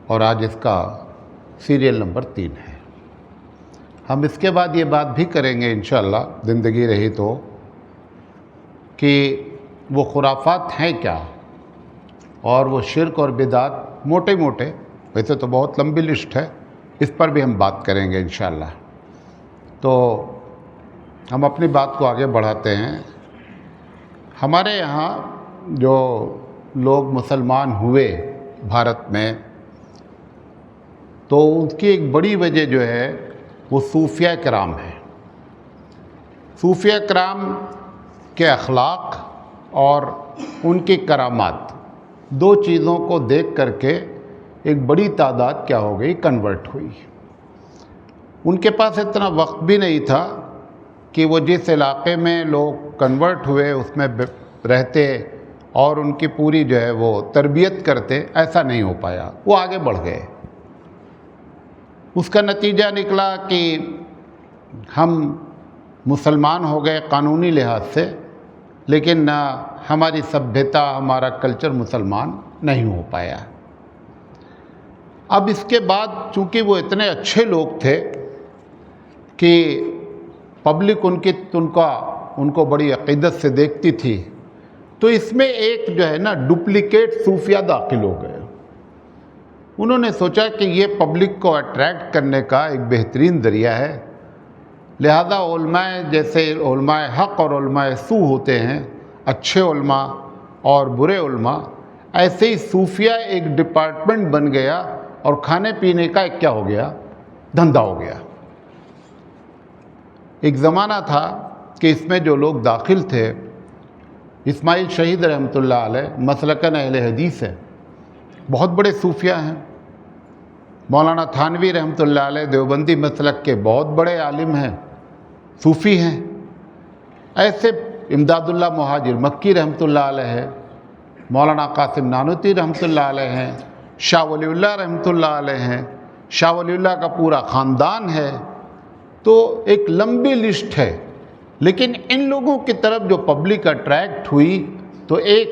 اور آج اس کا سیریل نمبر 3 ہے۔ ہم اس کے بعد یہ بات بھی کریں گے انشاءاللہ زندگی رہی تو کہ وہ خرافات ہیں کیا، اور وہ شرک اور بدعات موٹے موٹے، ویسے تو بہت لمبی لسٹ ہے، اس پر بھی ہم بات کریں گے انشاءاللہ۔ تو ہم اپنی بات کو آگے بڑھاتے ہیں۔ ہمارے یہاں جو لوگ مسلمان ہوئے بھارت میں، تو ان کی ایک بڑی وجہ جو ہے وہ صوفیہ کرام ہے۔ صوفیہ کرام کے اخلاق اور ان کی کرامات، دو چیزوں کو دیکھ کر کے ایک بڑی تعداد کیا ہو گئی، کنورٹ ہوئی۔ ان کے پاس اتنا وقت بھی نہیں تھا کہ وہ جس علاقے میں لوگ کنورٹ ہوئے اس میں رہتے اور ان کی پوری جو ہے وہ تربیت کرتے، ایسا نہیں ہو پایا، وہ آگے بڑھ گئے۔ اس کا نتیجہ نکلا کہ ہم مسلمان ہو گئے قانونی لحاظ سے، لیکن ہماری سبھیتا، ہمارا کلچر مسلمان نہیں ہو پایا۔ اب اس کے بعد چونکہ وہ اتنے اچھے لوگ تھے کہ پبلک ان کو بڑی عقیدت سے دیکھتی تھی، تو اس میں ایک جو ہے نا ڈپلیکیٹ صوفیہ داخل ہو گئے۔ انہوں نے سوچا کہ یہ پبلک کو اٹریکٹ کرنے کا ایک بہترین ذریعہ ہے، لہذا علماء جیسے علماء حق اور علماء سو ہوتے ہیں، اچھے علماء اور برے علماء، ایسے ہی صوفیہ ایک ڈپارٹمنٹ بن گیا اور کھانے پینے کا ایک کیا ہو گیا، دھندا ہو گیا۔ ایک زمانہ تھا کہ اس میں جو لوگ داخل تھے، اسماعیل شہید رحمۃ اللہ علیہ مسلکن اہل حدیث ہے، بہت بڑے صوفیہ ہیں۔ مولانا تھانوی رحمۃ اللہ علیہ دیوبندی مسلک کے بہت بڑے عالم ہیں، صوفی ہیں۔ ایسے امداد اللہ مہاجر مکی رحمۃ اللہ علیہ ہے، مولانا قاسم نانوتوی رحمۃ اللہ علیہ ہیں، شاہ ولی اللہ رحمۃ اللہ علیہ ہیں، شاہ ولی اللہ کا پورا خاندان ہے۔ تو ایک لمبی لسٹ ہے، لیکن ان لوگوں کی طرف جو پبلک اٹریکٹ ہوئی تو ایک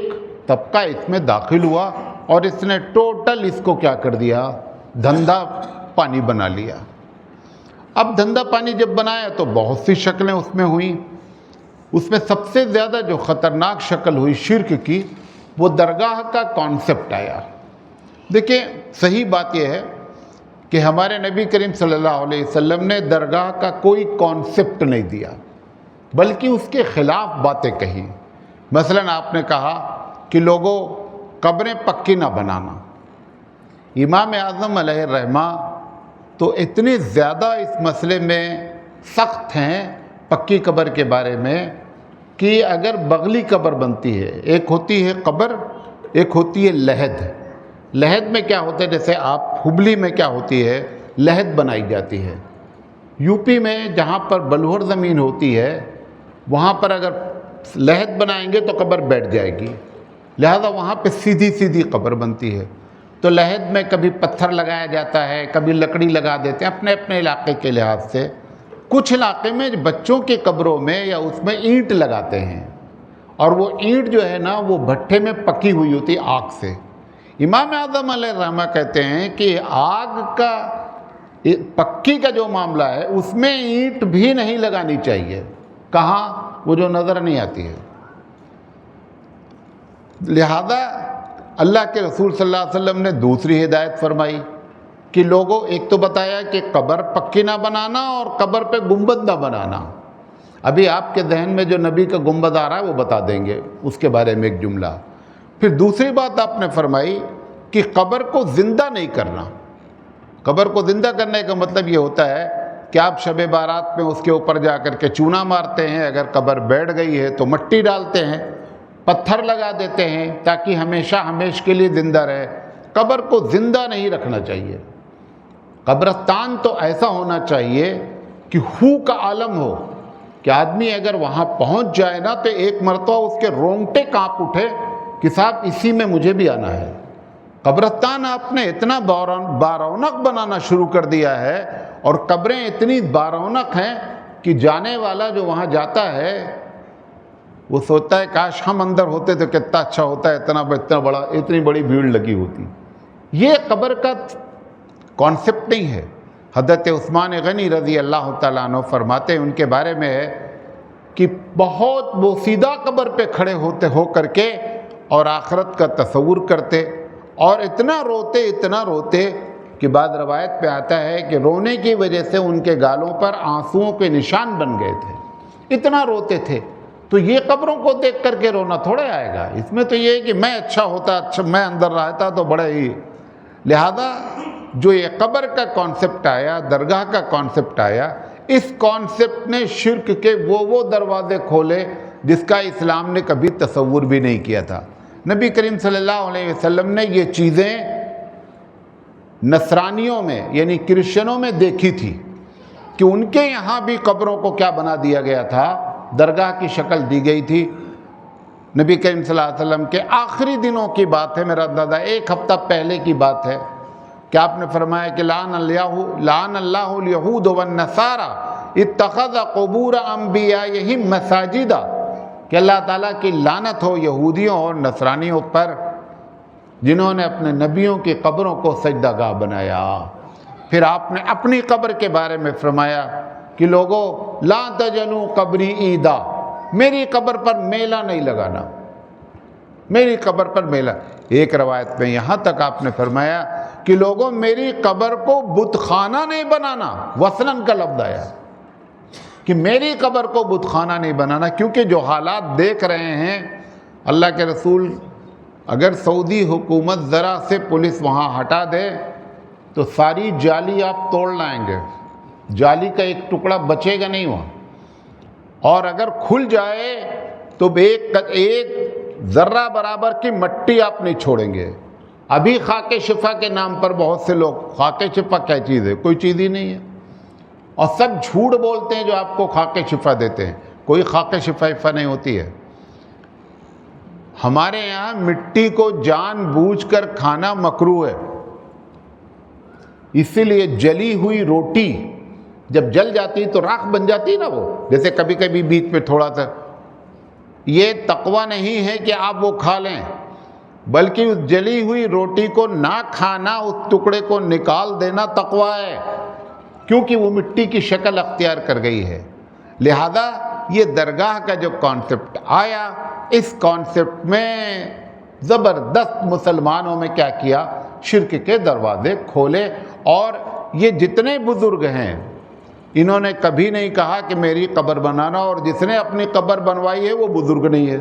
طبقہ اس میں داخل ہوا اور اس نے ٹوٹل اس کو کیا کر دیا، دھندا پانی بنا لیا۔ اب دھندا پانی جب بنایا تو بہت سی شکلیں اس میں ہوئیں۔ اس میں سب سے زیادہ جو خطرناک شکل ہوئی شرک کی، وہ درگاہ کا کانسیپٹ آیا۔ دیکھیں، صحیح بات یہ ہے کہ ہمارے نبی کریم صلی اللہ علیہ وسلم نے درگاہ کا کوئی کانسیپٹ نہیں دیا، بلکہ اس کے خلاف باتیں کہی۔ مثلا آپ نے کہا کہ لوگوں قبریں پکی نہ بنانا۔ امام اعظم علیہ الرحمہ تو اتنے زیادہ اس مسئلے میں سخت ہیں پکی قبر کے بارے میں کہ اگر بغلی قبر بنتی ہے، ایک ہوتی ہے قبر، ایک ہوتی ہے لحد۔ لحد میں کیا ہوتا ہے، جیسے آپ ہبلی میں کیا ہوتی ہے، لحد بنائی جاتی ہے۔ یو پی میں جہاں پر بلور زمین ہوتی ہے، وہاں پر اگر لحد بنائیں گے تو قبر بیٹھ جائے گی، لہذا وہاں پہ سیدھی سیدھی قبر بنتی ہے۔ تو لحد میں کبھی پتھر لگایا جاتا ہے، کبھی لکڑی لگا دیتے ہیں اپنے اپنے علاقے کے لحاظ سے۔ کچھ علاقے میں بچوں کی قبروں میں یا اس میں اینٹ لگاتے ہیں، اور وہ اینٹ جو ہے نا وہ بھٹے میں پکی ہوئی ہوتی آگ سے۔ امام اعظم علیہ الرحمہ کہتے ہیں کہ آگ کا پکی کا جو معاملہ ہے اس میں اینٹ بھی نہیں لگانی چاہیے۔ کہاں؟ وہ جو نظر نہیں آتی ہے۔ لہذا اللہ کے رسول صلی اللہ علیہ وسلم نے دوسری ہدایت فرمائی کہ لوگوں، ایک تو بتایا کہ قبر پکی نہ بنانا اور قبر پہ گنبد نہ بنانا۔ ابھی آپ کے ذہن میں جو نبی کا گنبد آ رہا ہے وہ بتا دیں گے اس کے بارے میں ایک جملہ۔ پھر دوسری بات آپ نے فرمائی کہ قبر کو زندہ نہیں کرنا۔ قبر کو زندہ کرنے کا مطلب یہ ہوتا ہے کہ آپ شب بارات میں اس کے اوپر جا کر کے چونا مارتے ہیں، اگر قبر بیٹھ گئی ہے تو مٹی ڈالتے ہیں، پتھر لگا دیتے ہیں تاکہ ہمیشہ کے لیے زندہ رہے۔ قبر کو زندہ نہیں رکھنا چاہیے۔ قبرستان تو ایسا ہونا چاہیے کہ کا عالم ہو، کہ آدمی اگر وہاں پہنچ جائے نا تو ایک مرتبہ اس کے رونگٹے کانپ اٹھے کہ صاحب اسی میں مجھے بھی آنا ہے۔ قبرستان آپ نے اتنا بارونق بنانا شروع کر دیا ہے، اور قبریں اتنی بارونق ہیں کہ جانے والا جو وہاں جاتا ہے وہ سوچتا ہے کاش ہم اندر ہوتے تو کتنا اچھا ہوتا ہے، اتنی بڑی بھیڑ لگی ہوتی۔ یہ قبر کا کانسیپٹ نہیں ہے۔ حضرت عثمان غنی رضی اللہ تعالیٰ عنہ فرماتے ہیں ان کے بارے میں ہے کہ بہت بوسیدہ قبر پہ کھڑے ہو کر کے اور آخرت کا تصور کرتے، اور اتنا روتے کہ بعض روایت پہ آتا ہے کہ رونے کی وجہ سے ان کے گالوں پر آنسوؤں کے نشان بن گئے تھے، اتنا روتے تھے۔ تو یہ قبروں کو دیکھ کر کے رونا تھوڑے آئے گا، اس میں تو یہ ہے کہ میں اچھا ہوتا، میں اندر رہتا تو بڑا ہی۔ لہذا جو یہ قبر کا کانسیپٹ آیا، درگاہ کا کانسیپٹ آیا، اس کانسیپٹ نے شرک کے وہ دروازے کھولے جس کا اسلام نے کبھی تصور بھی نہیں کیا تھا۔ نبی کریم صلی اللہ علیہ وسلم نے یہ چیزیں نصرانیوں میں یعنی کرسچنوں میں دیکھی تھی کہ ان کے یہاں بھی قبروں کو کیا بنا دیا گیا تھا، درگاہ کی شکل دی گئی تھی۔ نبی کریم صلی اللہ علیہ وسلم کے آخری دنوں کی بات ہے، میرا اندازہ 1 ہفتہ پہلے کی بات ہے کہ آپ نے فرمایا کہ لعن اللہ الیہود والنصارى اتخذ قبور انبیائہم مساجدا، کہ اللہ تعالیٰ کی لعنت ہو یہودیوں اور نصرانیوں پر جنہوں نے اپنے نبیوں کی قبروں کو سجدہ گاہ بنایا۔ پھر آپ نے اپنی قبر کے بارے میں فرمایا کہ لوگوں لا تجعلوا قبری عیدا، میری قبر پر میلہ نہیں لگانا، میری قبر پر میلہ۔ ایک روایت میں یہاں تک آپ نے فرمایا کہ لوگوں میری قبر کو بت خانہ نہیں بنانا، وثنن کا لفظ آیا کہ میری قبر کو بت خانہ نہیں بنانا، کیونکہ جو حالات دیکھ رہے ہیں اللہ کے رسول، اگر سعودی حکومت ذرا سے پولیس وہاں ہٹا دے تو ساری جالی آپ توڑ لائیں گے، جالی کا ایک ٹکڑا بچے گا نہیں وہاں، اور اگر کھل جائے تو ایک ذرہ برابر کی مٹی آپ نہیں چھوڑیں گے۔ ابھی خاک شفا کے نام پر بہت سے لوگ، خاک شفا کیا چیز ہے؟ کوئی چیز ہی نہیں ہے، اور سب جھوٹ بولتے ہیں جو آپ کو خاک شفا دیتے ہیں، کوئی خاک شفا نہیں ہوتی ہے۔ ہمارے یہاں مٹی کو جان بوجھ کر کھانا مکروہ ہے، اسی لیے جلی ہوئی روٹی جب جل جاتی تو راکھ بن جاتی نا، وہ جیسے کبھی کبھی بیچ میں تھوڑا سا، یہ تقویٰ نہیں ہے کہ آپ وہ کھا لیں، بلکہ اس جلی ہوئی روٹی کو نہ کھانا، اس ٹکڑے کو نکال دینا تقویٰ ہے، کیونکہ وہ مٹی کی شکل اختیار کر گئی ہے۔ لہذا یہ درگاہ کا جو کانسیپٹ آیا، اس کانسیپٹ میں زبردست مسلمانوں میں کیا کیا، شرک کے دروازے کھولے، اور یہ جتنے بزرگ ہیں انہوں نے کبھی نہیں کہا کہ میری قبر بنانا، اور جس نے اپنی قبر بنوائی ہے وہ بزرگ نہیں ہے۔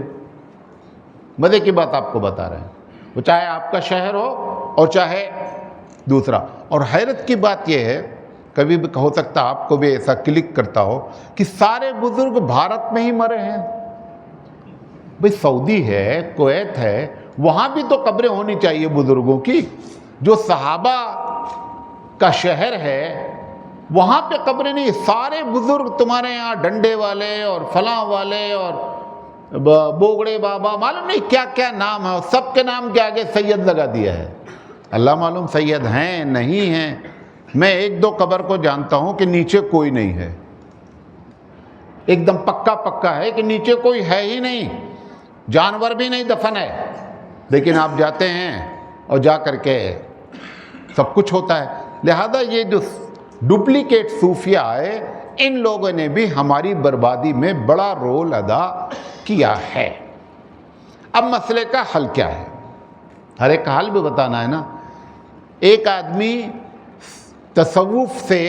مزے کی بات آپ کو بتا رہے ہیں، وہ چاہے آپ کا شہر ہو اور چاہے دوسرا۔ اور حیرت کی بات یہ ہے، کبھی بھی ہو سکتا آپ کو بھی ایسا کلک کرتا ہو کہ سارے بزرگ بھارت میں ہی مرے ہیں۔ بھئی سعودی ہے، کویت ہے، وہاں بھی تو قبریں ہونی چاہیے بزرگوں کی، جو صحابہ کا شہر ہے وہاں پہ قبریں نہیں۔ سارے بزرگ تمہارے یہاں ڈنڈے والے اور فلاں والے اور بوگڑے بابا، معلوم نہیں کیا کیا نام ہے، سب کے نام کے آگے سید لگا دیا ہے۔ اللہ معلوم سید ہیں نہیں ہیں۔ میں 1-2 قبر کو جانتا ہوں کہ نیچے کوئی نہیں ہے، ایک دم پکا ہے کہ نیچے کوئی ہے ہی نہیں، جانور بھی نہیں دفن ہے، لیکن آپ جاتے ہیں اور جا کر کے سب کچھ ہوتا ہے۔ لہذا یہ جو ڈپلیکیٹ صوفیہ آئے، ان لوگوں نے بھی ہماری بربادی میں بڑا رول ادا کیا ہے۔ اب مسئلے کا حل کیا ہے؟ ہر ایک کا حل بھی بتانا ہے نا۔ ایک آدمی تصوف سے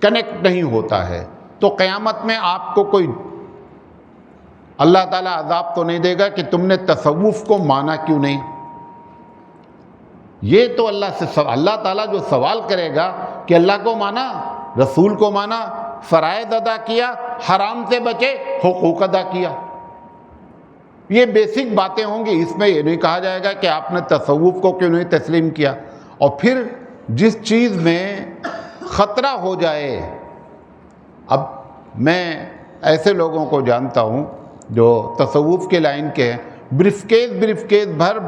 کنیکٹ نہیں ہوتا ہے تو قیامت میں آپ کو کوئی اللہ تعالیٰ عذاب تو نہیں دے گا کہ تم نے تصوف کو مانا کیوں نہیں۔ یہ تو اللہ تعالیٰ جو سوال کرے گا کہ اللہ کو مانا، رسول کو مانا، فرائض ادا کیا، حرام سے بچے، حقوق ادا کیا، یہ بیسک باتیں ہوں گی۔ اس میں یہ نہیں کہا جائے گا کہ آپ نے تصوف کو کیوں نہیں تسلیم کیا۔ اور پھر جس چیز میں خطرہ ہو جائے، اب میں ایسے لوگوں کو جانتا ہوں جو تصوف کے لائن کے ہیں، بریف کیس بھر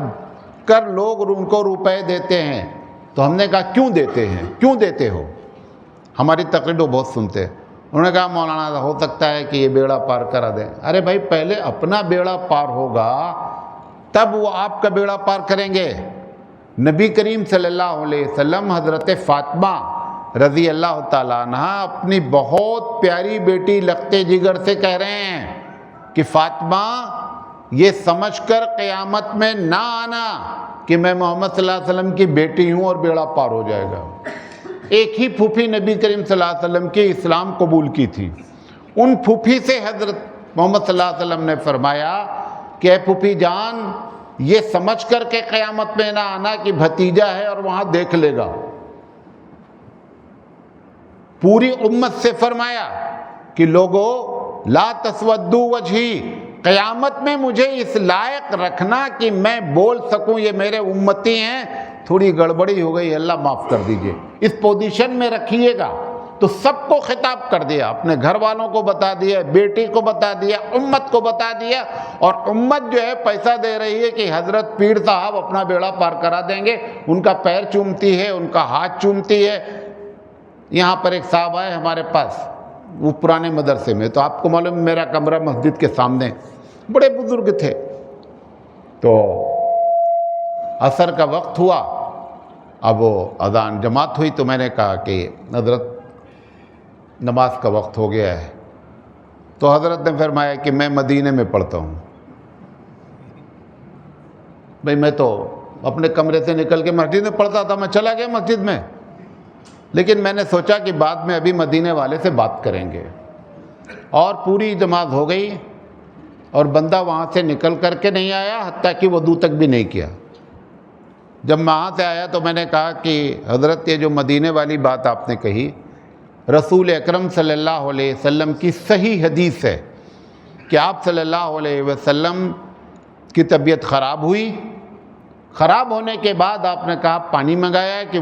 کر لوگ ان کو روپے دیتے ہیں، تو ہم نے کہا کیوں دیتے ہیں، کیوں دیتے ہو؟ ہماری تقریر بہت سنتے ہیں، انہوں نے کہا مولانا ہو سکتا ہے کہ یہ بیڑا پار کرا دیں۔ ارے بھائی پہلے اپنا بیڑا پار ہوگا تب وہ آپ کا بیڑا پار کریں گے۔ نبی کریم صلی اللہ علیہ وسلم حضرت فاطمہ رضی اللہ تعالیٰ عنہ اپنی بہت پیاری بیٹی لقتے جگر سے کہہ رہے ہیں کہ فاطمہ یہ سمجھ کر قیامت میں نہ آنا کہ میں محمد صلی اللہ علیہ وسلم کی بیٹی ہوں اور بیڑا پار ہو جائے گا۔ ایک ہی پھوپھی نبی کریم صلی اللہ علیہ وسلم کی اسلام قبول کی تھی، ان پھوپھی سے حضرت محمد صلی اللہ علیہ وسلم نے فرمایا کہ اے پھوپھی جان یہ سمجھ کر کے قیامت میں نہ آنا کہ بھتیجا ہے اور وہاں دیکھ لے گا۔ پوری امت سے فرمایا کہ لوگو لا تسودو وجہی، قیامت میں مجھے اس لائق رکھنا کہ میں بول سکوں یہ میرے امتی ہیں، تھوڑی گڑبڑی ہو گئی اللہ معاف کر دیجئے، اس پوزیشن میں رکھیے گا۔ تو سب کو خطاب کر دیا، اپنے گھر والوں کو بتا دیا، بیٹی کو بتا دیا، امت کو بتا دیا، اور امت جو ہے پیسہ دے رہی ہے کہ حضرت پیر صاحب اپنا بیڑا پار کرا دیں گے، ان کا پیر چومتی ہے، ان کا ہاتھ چومتی ہے۔ یہاں پر ایک صاحب آئے ہمارے پاس، وہ پرانے مدرسے میں، تو آپ کو معلوم میرا کمرہ مسجد کے سامنے، بڑے بزرگ تھے۔ تو عصر کا وقت ہوا، اب وہ اذان جماعت ہوئی، تو میں نے کہا کہ حضرت نماز کا وقت ہو گیا ہے، تو حضرت نے فرمایا کہ میں مدینے میں پڑھتا ہوں۔ بھئی میں تو اپنے کمرے سے نکل کے مسجد میں پڑھتا تھا، میں چلا گیا مسجد میں، لیکن میں نے سوچا کہ بعد میں ابھی مدینے والے سے بات کریں گے، اور پوری جماعت ہو گئی اور بندہ وہاں سے نکل کر کے نہیں آیا، حتیٰ کہ وضو تک بھی نہیں کیا۔ جب میں وہاں سے آیا تو میں نے کہا کہ حضرت یہ جو مدینے والی بات آپ نے کہی، رسول اکرم صلی اللہ علیہ وسلم کی صحیح حدیث ہے کہ آپ صلی اللہ علیہ وسلم کی طبیعت خراب ہوئی، خراب ہونے کے بعد آپ نے کہا پانی منگایا کہ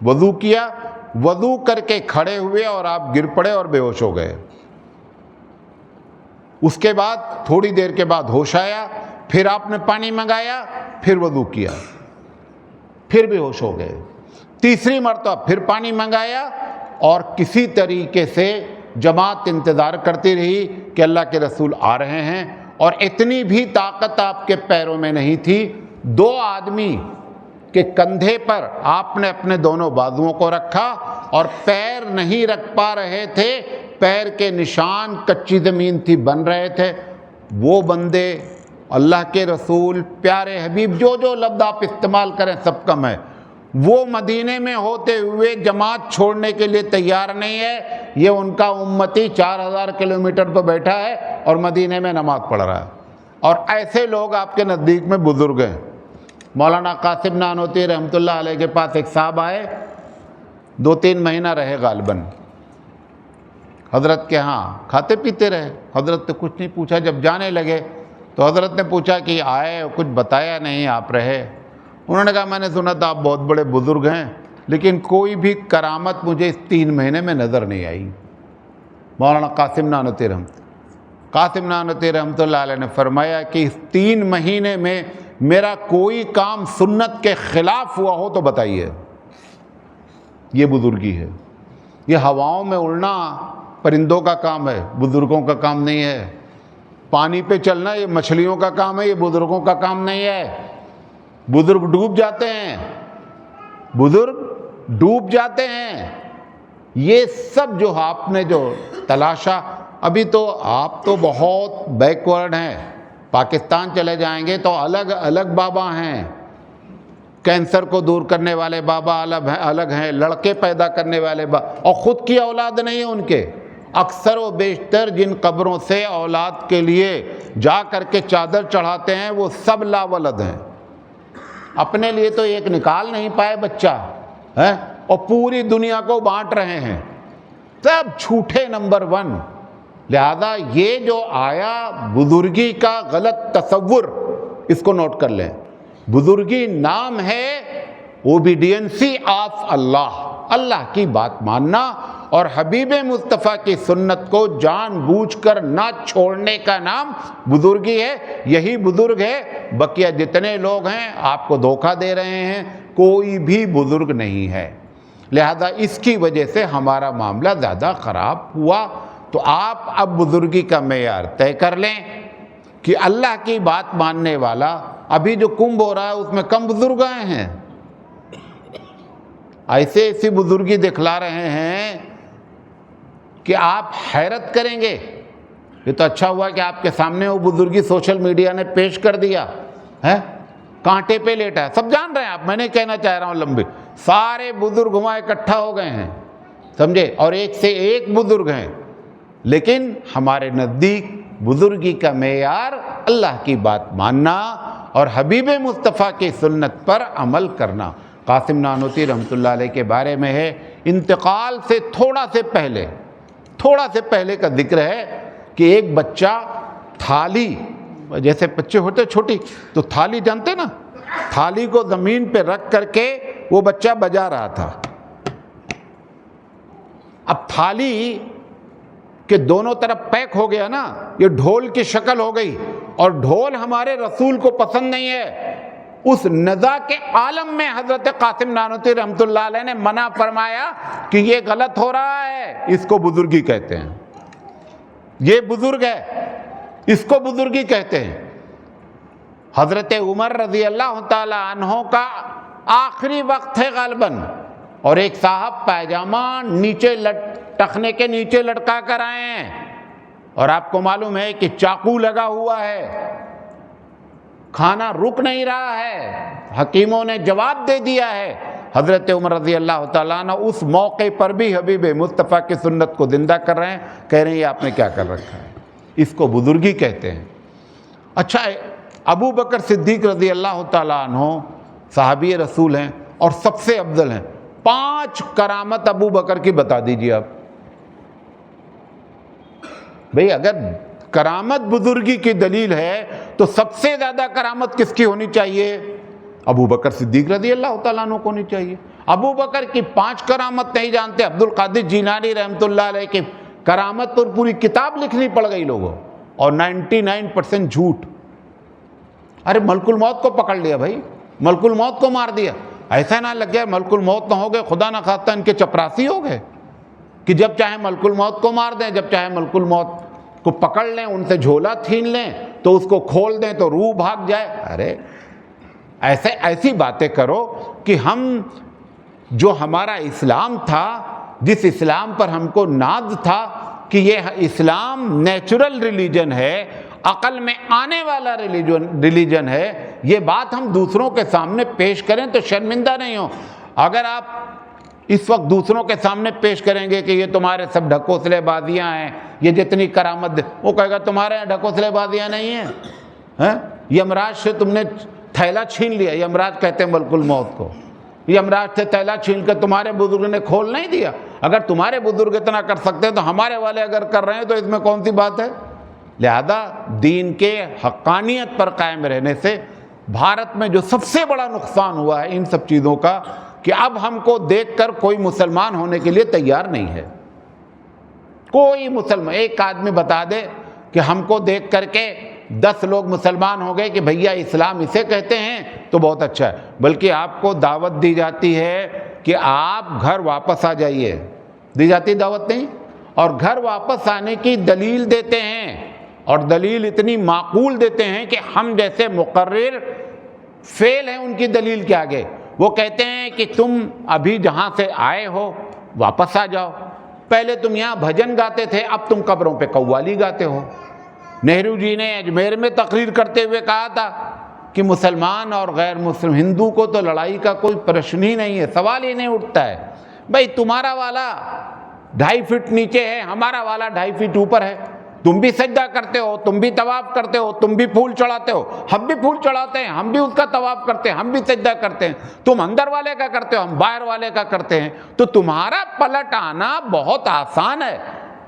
وضو کیا، وضو کر کے کھڑے ہوئے اور آپ گر پڑے اور بے ہوش ہو گئے۔ اس کے بعد تھوڑی دیر کے بعد ہوش آیا، پھر آپ نے پانی منگایا، پھر وضو کیا، پھر بے ہوش ہو گئے۔ تیسری مرتبہ پھر پانی منگایا، اور کسی طریقے سے جماعت انتظار کرتی رہی کہ اللہ کے رسول آ رہے ہیں، اور اتنی بھی طاقت آپ کے پیروں میں نہیں تھی۔ دو آدمی کے کندھے پر آپ نے اپنے دونوں بازوؤں کو رکھا اور پیر نہیں رکھ پا رہے تھے، پیر کے نشان کچی زمین تھی بن رہے تھے۔ وہ بندے اللہ کے رسول پیارے حبیب، جو جو لفظ آپ استعمال کریں سب کم ہے، وہ مدینے میں ہوتے ہوئے جماعت چھوڑنے کے لیے تیار نہیں ہے۔ یہ ان کا امتی 4000 کلومیٹر پہ بیٹھا ہے اور مدینے میں نماز پڑھ رہا ہے، اور ایسے لوگ آپ کے نزدیک میں بزرگ ہیں۔ مولانا قاسم نانوتوی رحمۃ اللہ علیہ کے پاس ایک صاحب آئے، 2-3 مہینہ رہے غالباً، حضرت کے ہاں کھاتے پیتے رہے۔ حضرت نے کچھ نہیں پوچھا، جب جانے لگے تو حضرت نے پوچھا کہ آئے کچھ بتایا نہیں، آپ رہے؟ انہوں نے کہا میں نے سنا تھا آپ بہت بڑے بزرگ ہیں، لیکن کوئی بھی کرامت مجھے اس 3 مہینے میں نظر نہیں آئی۔ مولانا قاسم نانوتوی رحمۃ اللہ علیہ نے فرمایا کہ اس 3 مہینے میں میرا کوئی کام سنت کے خلاف ہوا ہو تو بتائیے۔ یہ بزرگی ہے۔ یہ ہواؤں میں اڑنا پرندوں کا کام ہے، بزرگوں کا کام نہیں ہے۔ پانی پہ چلنا یہ مچھلیوں کا کام ہے، یہ بزرگوں کا کام نہیں ہے۔ بزرگ ڈوب جاتے ہیں، بزرگ ڈوب جاتے ہیں۔ یہ سب جو آپ نے جو تلاشا، ابھی تو آپ تو بہت بیکورڈ ہیں۔ پاکستان چلے جائیں گے تو الگ الگ بابا ہیں، کینسر کو دور کرنے والے بابا الگ ہیں، لڑکے پیدا کرنے والے بابا، اور خود کی اولاد نہیں ہے ان کے۔ اکثر و بیشتر جن قبروں سے اولاد کے لیے جا کر کے چادر چڑھاتے ہیں وہ سب لا ولد ہیں، اپنے لیے تو ایک نکال نہیں پائے بچہ ہے، اور پوری دنیا کو بانٹ رہے ہیں۔ سب جھوٹے نمبر 1۔ لہذا یہ جو آیا بزرگی کا غلط تصور، اس کو نوٹ کر لیں۔ بزرگی نام ہے اوبیڈینسی آف اللہ، اللہ کی بات ماننا اور حبیب مصطفیٰ کی سنت کو جان بوجھ کر نہ چھوڑنے کا نام بزرگی ہے۔ یہی بزرگ ہے۔ بقیہ جتنے لوگ ہیں آپ کو دھوکہ دے رہے ہیں، کوئی بھی بزرگ نہیں ہے۔ لہذا اس کی وجہ سے ہمارا معاملہ زیادہ خراب ہوا۔ تو آپ اب بزرگی کا معیار طے کر لیں کہ اللہ کی بات ماننے والا، ابھی جو کنبھ ہو رہا ہے اس میں کم بزرگ آئے ہیں، ایسے ایسی بزرگی دکھلا رہے ہیں کہ آپ حیرت کریں گے. یہ تو اچھا ہوا کہ آپ کے سامنے وہ بزرگی سوشل میڈیا نے پیش کر دیا ہے. کانٹے پہ لیٹا ہے, سب جان رہے ہیں آپ, میں نہیں کہنا چاہ رہا ہوں لمبی, سارے بزرگ وہاں اکٹھا ہو گئے ہیں, سمجھے, اور ایک سے ایک بزرگ ہیں. لیکن ہمارے نزدیک بزرگی کا معیار اللہ کی بات ماننا اور حبیب مصطفیٰ کی سنت پر عمل کرنا. قاسم نانوتوی رحمۃ اللہ علیہ کے بارے میں ہے, انتقال سے تھوڑا سے پہلے کا ذکر ہے کہ ایک بچہ تھالی, جیسے بچے ہوتے چھوٹی, تو تھالی جانتے نا, تھالی کو زمین پہ رکھ کر کے وہ بچہ بجا رہا تھا. اب تھالی کہ دونوں طرف پیک ہو گیا نا, یہ ڈھول کی شکل ہو گئی, اور ڈھول ہمارے رسول کو پسند نہیں ہے. اس نزا کے عالم میں حضرت قاسم نانوتوی رحمۃ اللہ علیہ نے منع فرمایا کہ یہ غلط ہو رہا ہے, اس کو بزرگی کہتے ہیں, یہ بزرگ ہے, اس کو بزرگی کہتے ہیں. حضرت عمر رضی اللہ تعالی عنہ کا آخری وقت ہے غالباً, اور ایک صاحب پائجامہ نیچے ٹخنے کے نیچے لٹکا کر آئے ہیں, اور آپ کو معلوم ہے کہ چاقو لگا ہوا ہے, کھانا رک نہیں رہا ہے, حکیموں نے جواب دے دیا ہے. حضرت عمر رضی اللہ تعالیٰ عنہ اس موقع پر بھی حبیب مصطفیٰ کی سنت کو زندہ کر رہے ہیں, کہہ رہے ہیں یہ آپ نے کیا کر رکھا ہے, اس کو بزرگی کہتے ہیں. اچھا, ابو بکر صدیق رضی اللہ تعالیٰ عنہ صحابی رسول ہیں اور سب سے افضل ہیں. 5 کرامت ابو بکر کی بتا دیجیے آپ. بھئی اگر کرامت بزرگی کی دلیل ہے تو سب سے زیادہ کرامت کس کی ہونی چاہیے؟ ابو بکر صدیق رضی اللہ تعالیٰ عنہ کو ہونی چاہیے. ابو بکر کی 5 کرامت نہیں جانتے, عبد القادر جیلانی رحمۃ اللہ علیہ کی کرامت پر پوری کتاب لکھنی پڑ گئی لوگوں, اور 99% جھوٹ. ارے ملک الموت کو پکڑ لیا بھائی, ملک الموت کو مار دیا. ایسا نہ لگ گیا ملک الموت نہ ہو گئے, خدا نہ خواستہ ان کے چپراسی ہو گئے کہ جب چاہے ملک الموت کو مار دیں, جب چاہے ملک الموت کو پکڑ لیں, ان سے جھولا چھین لیں تو اس کو کھول دیں تو روح بھاگ جائے. ارے ایسی باتیں کرو کہ ہم جو ہمارا اسلام تھا, جس اسلام پر ہم کو ناز تھا کہ یہ اسلام نیچرل ریلیجن ہے, عقل میں آنے والا ریلیجن ہے, یہ بات ہم دوسروں کے سامنے پیش کریں تو شرمندہ نہیں ہو. اگر آپ اس وقت دوسروں کے سامنے پیش کریں گے کہ یہ تمہارے سب ڈھکوسلے بازیاں ہیں, یہ جتنی کرامت, وہ کہے گا تمہارے یہاں ڈھکوسلے بازیاں نہیں ہیں. یمراج سے تم نے تھیلا چھین لیا, یمراج کہتے ہیں ملک الموت کو, یمراج سے تھیلا چھین کر تمہارے بزرگ نے کھول نہیں دیا. اگر تمہارے بزرگ اتنا کر سکتے ہیں تو ہمارے والے اگر کر رہے ہیں تو اس میں کون سی بات ہے؟ لہذا دین کے حقانیت پر قائم رہنے سے بھارت میں جو سب سے بڑا نقصان ہوا ہے ان سب چیزوں کا, کہ اب ہم کو دیکھ کر کوئی مسلمان ہونے کے لیے تیار نہیں ہے. کوئی مسلمان, ایک آدمی بتا دے کہ ہم کو دیکھ کر کے 10 لوگ مسلمان ہو گئے کہ بھیا اسلام اسے کہتے ہیں تو بہت اچھا ہے. بلکہ آپ کو دعوت دی جاتی ہے کہ آپ گھر واپس آ جائیے, دی جاتی دعوت نہیں, اور گھر واپس آنے کی دلیل دیتے ہیں, اور دلیل اتنی معقول دیتے ہیں کہ ہم جیسے مقرر فیل ہیں ان کی دلیل کے آگے. وہ کہتے ہیں کہ تم ابھی جہاں سے آئے ہو واپس آ جاؤ, پہلے تم یہاں بھجن گاتے تھے, اب تم قبروں پہ قوالی گاتے ہو. نہرو جی نے اجمیر میں تقریر کرتے ہوئے کہا تھا کہ مسلمان اور غیر مسلم, ہندو کو تو لڑائی کا کوئی پرشن ہی نہیں ہے, سوال ہی نہیں اٹھتا ہے. بھائی تمہارا والا 2.5 فٹ نیچے ہے, ہمارا والا 2.5 فٹ اوپر ہے, تم بھی سجدہ کرتے ہو, تم بھی طواف کرتے ہو, تم بھی پھول چڑھاتے ہو, ہم بھی پھول چڑھاتے ہیں, ہم بھی اس کا طواف کرتے ہیں, ہم بھی سجدہ کرتے ہیں. تم اندر والے کا کرتے ہو, ہم باہر والے کا کرتے ہیں, تو تمہارا پلٹ آنا بہت آسان ہے,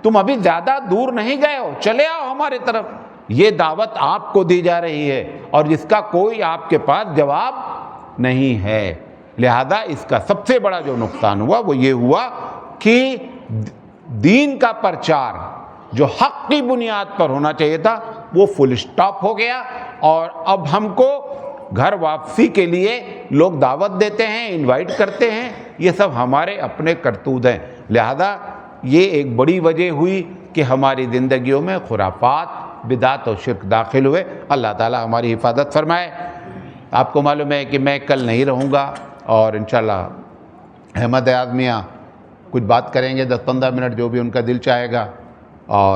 تم ابھی زیادہ دور نہیں گئے ہو, چلے آؤ ہماری طرف. یہ دعوت آپ کو دی جا رہی ہے اور جس کا کوئی آپ کے پاس جواب نہیں ہے. لہذا اس کا سب سے بڑا جو نقصان ہوا وہ یہ ہوا کہ دین کا پرچار جو حق کی بنیاد پر ہونا چاہیے تھا وہ فل اسٹاپ ہو گیا, اور اب ہم کو گھر واپسی کے لیے لوگ دعوت دیتے ہیں, انوائٹ کرتے ہیں, یہ سب ہمارے اپنے کرتوت ہیں. لہذا یہ ایک بڑی وجہ ہوئی کہ ہماری زندگیوں میں خرافات, بدعت اور شرک داخل ہوئے. اللہ تعالی ہماری حفاظت فرمائے. آپ کو معلوم ہے کہ میں کل نہیں رہوں گا, اور انشاءاللہ احمد ایاز میاں کچھ بات کریں گے 10-15 منٹ جو بھی ان کا دل چاہے گا، اور